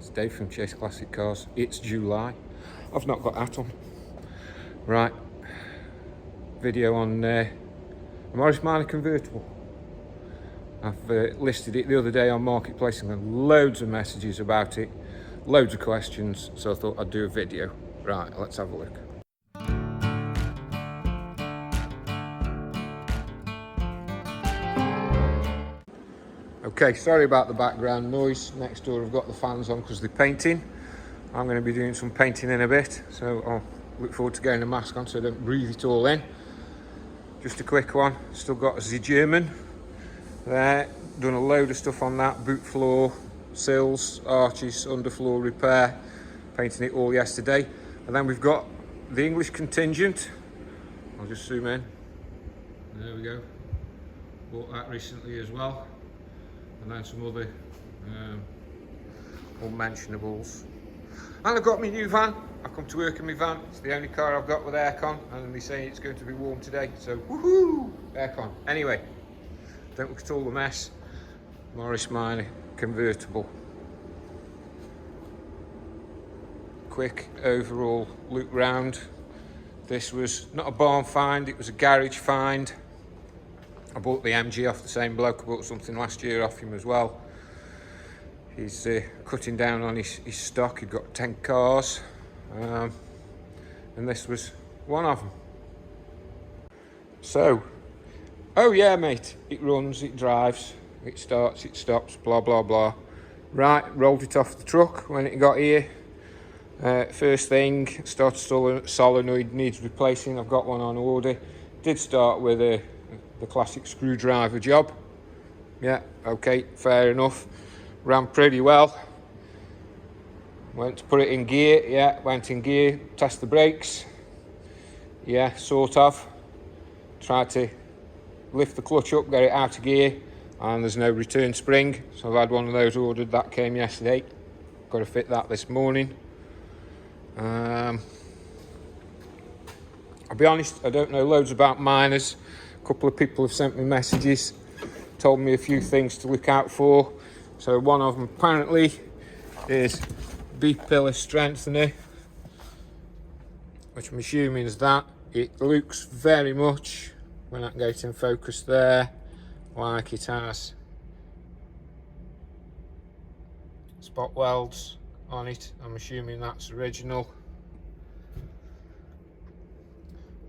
It's Dave from Chase Classic Cars. It's July. I've not got that on. Right. Video on a Morose Minor Convertible. I've listed it the other day on Marketplace and got loads of messages about it. Loads of questions, so I thought I'd do a video. Right, let's have a look. Okay, sorry about the background noise. Next door I've got the fans on because they're painting. I'm going to be doing some painting in a bit, so I'll look forward to getting a mask on so I don't breathe it all in. Just a quick one. Still got the German there. Done a load of stuff on that. Boot floor, sills, arches, underfloor repair. Painting it all yesterday. And then we've got the English contingent. I'll just zoom in. There we go. Bought that recently as well. And then some other unmentionables. And I've got my new van. I come to work in my van. It's the only car I've got with aircon, and they say it's going to be warm today, so woohoo, aircon. Anyway, don't look at all the mess. Morose Minor Convertible. Quick overall look round. This was not a barn find, it was a garage find. I bought the MG off the same bloke. I bought something last year off him as well. He's cutting down on his stock. He'd got 10 cars, and this was one of them. So, oh yeah mate, it runs, it drives, it starts, it stops, blah blah blah. Right, rolled it off the truck when it got here. First thing, started solenoid, needs replacing. I've got one on order. Did start with the classic screwdriver job. Yeah, okay, fair enough. Ran pretty well. Went to put it in gear. Yeah, went in gear. Test the brakes. Yeah, sort of. Tried to lift the clutch up, get it out of gear, and there's no return spring. So I've had one of those ordered. That came yesterday. Got to fit that this morning. I'll be honest, I don't know loads about minors. A couple of people have sent me messages, told me a few things to look out for. So one of them apparently is B-pillar strengthener, which I'm assuming is that. It looks very much, when I can get it in focus there, like it has spot welds on it. I'm assuming that's original.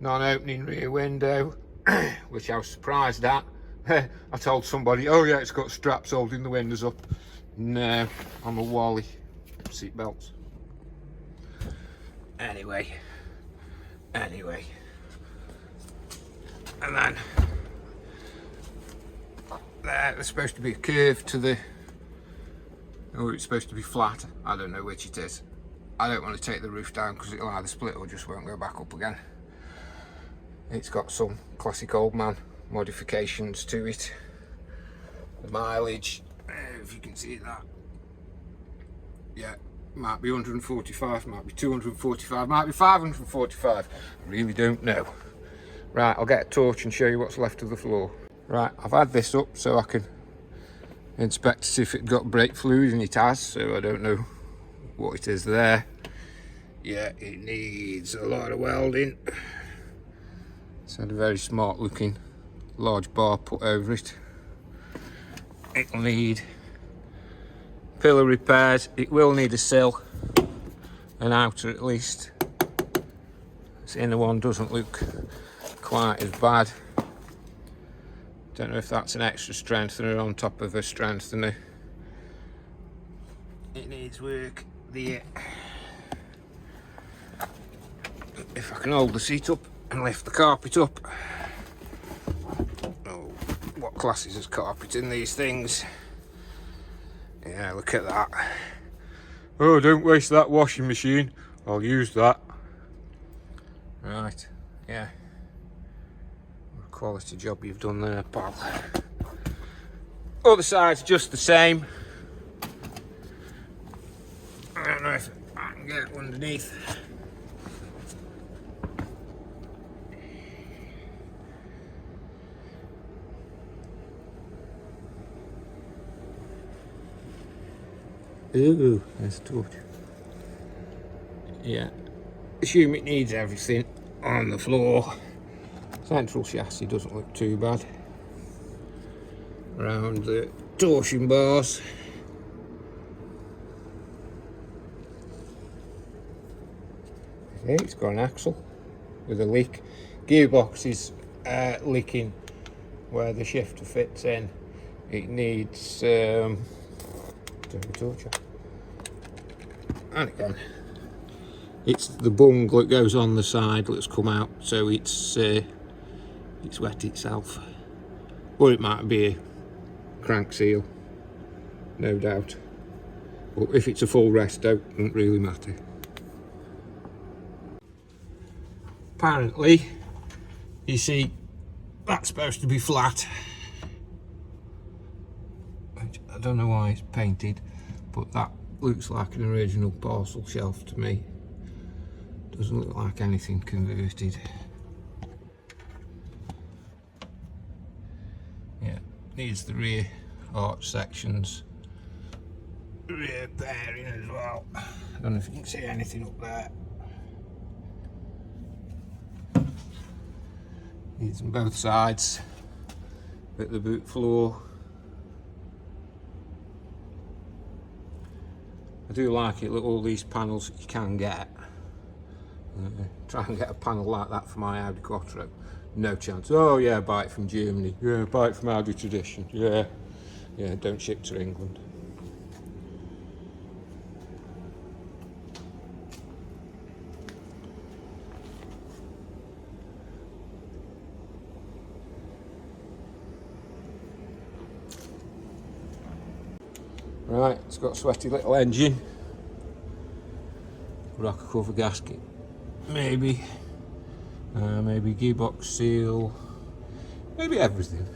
Non-opening rear window, which I was surprised at. I told somebody, oh yeah, it's got straps holding the windows up. No, I'm a Wally. Seat belts. Anyway. And then there's supposed to be a curve to the, or it's supposed to be flat. I don't know which it is. I don't want to take the roof down because it'll either split or just won't go back up again. It's got some classic old man modifications to it. The mileage, if you can see that, yeah, might be 145, might be 245, might be 545. I really don't know. Right, I'll get a torch and show you what's left of the floor. Right, I've had this up so I can inspect to see if it got brake fluid, and it has, so I don't know what it is there. Yeah, it needs a lot of welding. It's had a very smart looking large bar put over it. It'll need pillar repairs. It will need a sill, an outer at least. This inner one doesn't look quite as bad. Don't know if that's an extra strengthener on top of a strengthener. It needs work there. If I can hold the seat up and lift the carpet up. Oh, what classes as carpet in these things? Yeah, look at that. Oh, don't waste that washing machine. I'll use that. Right, yeah. Quality job you've done there, pal. Other side's just the same. I don't know if I can get underneath. Ooh, there's a torch. Yeah, assume it needs everything on the floor. Central chassis doesn't look too bad. Around the torsion bars. Okay, it's got an axle with a leak. Gearbox is leaking where the shifter fits in. It needs and again, it's the bung that goes on the side that's come out, so it's wet itself. Or it might be a crank seal, no doubt. But if it's a full resto, it doesn't really matter. Apparently, you see, that's supposed to be flat. I don't know why it's painted, but that looks like an original parcel shelf to me. Doesn't look like anything converted. Yeah, needs the rear arch sections, rear bearing as well. I don't know if you can see anything up there. Needs on both sides, at the boot floor. I do like it, look, all these panels you can get. Try and get a panel like that for my Audi Quattro. No chance. Oh yeah, buy it from Germany. Yeah, buy it from Audi Tradition. Yeah, don't ship to England. Right, it's got a sweaty little engine. Rocker cover gasket. Maybe gearbox seal. Maybe everything.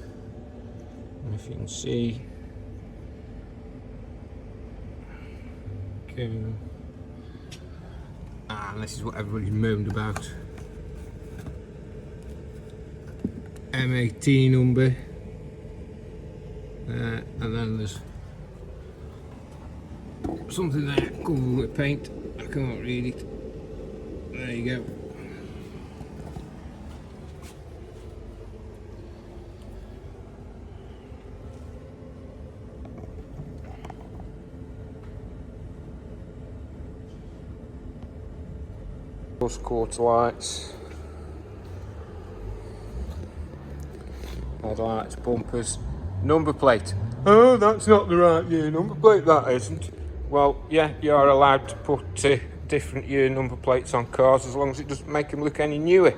And if you can see, okay. And this is what everybody's moaned about. M18 number. And then there's something there covered with paint. I can't read it. There you go. Quarter lights, headlights, bumpers, number plate. Oh, that's not the right year number plate, that isn't. Well, yeah, you are allowed to put different year number plates on cars as long as it doesn't make them look any newer.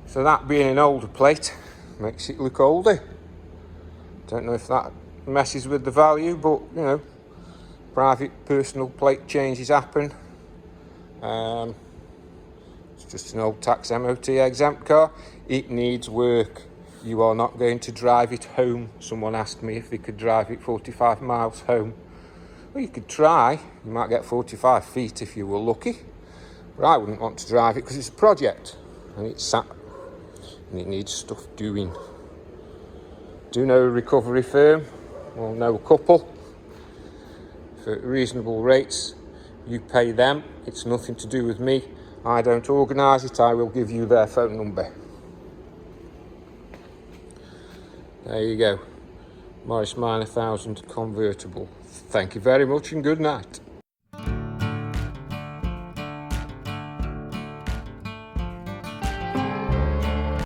So that being an older plate makes it look older. Don't know if that messes with the value, but you know, private personal plate changes happen. It's just an old tax MOT exempt car. It needs work. You are not going to drive it home. Someone asked me if they could drive it 45 miles home. Well, you could try. You might get 45 feet if you were lucky. But I wouldn't want to drive it because it's a project and it's sat and it needs stuff doing. Do know a recovery firm? Well, know a couple for reasonable rates. You pay them. It's nothing to do with me. I don't organise it. I will give you their phone number. There you go. Morose Minor 1000 convertible. Thank you very much and good night.